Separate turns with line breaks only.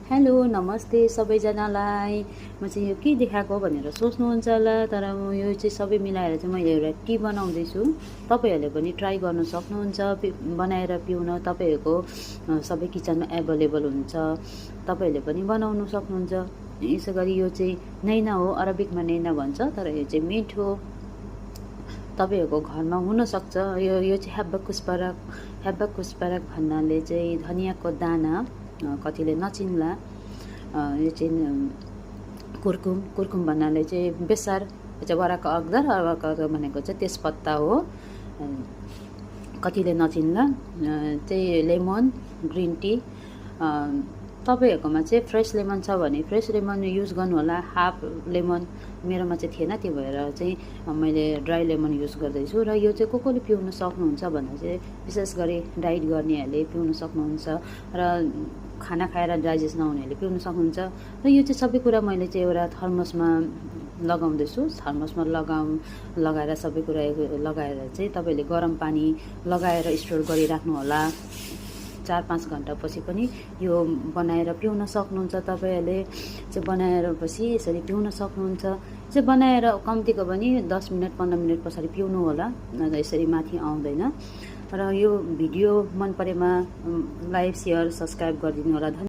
Hello नमस्ते सबैजनालाई। म चाहिँ यो के देखाएको भनेर सोच्नुहुन्छ होला, तर यो चाहिँ सबै मिलाएर चाहिँ मैले एउटा टी बनाउँदैछु। तपाईँहरूले पनि ट्राई गर्न सक्नुहुन्छ। बनाएर पिउन तपाईँहरूको सबै किचनमा एभाइलेबल हुन्छ, तपाईँहरूले पनि बनाउन सक्नुहुन्छ। यसै गरी यो चाहिँ नैना हो, अरबिकमा नैना भन्छ, तर यो चाहिँ मिठो तपाईँहरूको घरमा हुनसक्छ। यो चाहिँ हेब्बाकुस्पारक भन्नाले चाहिँ धनियाँको दाना, कतिले नचिन्ला। यो चाहिँ कुर्कुम भन्नाले चाहिँ बेसार, चाहिँ वराको अगदर भनेको चाहिँ तेजपत्ता हो, कतिले नचिन्ला। चाहिँ लेमन, ग्रिन टी। तपाईँहरूकोमा चाहिँ फ्रेस लेमन छ भने फ्रेस लेमन युज गर्नु होला। हाफ लेमन मेरोमा चाहिँ थिएन, त्यो भएर चाहिँ मैले ड्राई लेमन युज गर्दैछु। र यो चाहिँ कसले पिउन सक्नुहुन्छ भन्दा चाहिँ विशेष गरी डाइट गर्नेहरूले पिउन सक्नुहुन्छ, र खाना खाएर डाइजेस्ट नहुनेहरूले पिउन सक्नुहुन्छ। र यो चाहिँ सबै कुरा मैले चाहिँ एउटा थर्मसमा लगाउँदैछु। थर्मसमा लगाएर सबै कुरा लगाएर चाहिँ तपाईँले गरम पानी लगाएर स्टोर गरिराख्नु होला। 4-5 घन्टापछि पनि यो बनाएर पिउन सक्नुहुन्छ। तपाईँहरूले चाहिँ बनाएर पछि यसरी पिउन सक्नुहुन्छ। चाहिँ बनाएर कम्तीको पनि 10 मिनट 15 मिनट पछाडि पिउनु होला, यसरी माथि आउँदैन। र यो भिडियो मन परेमा लाइक, सेयर, सब्सक्राइब गरिदिनु होला।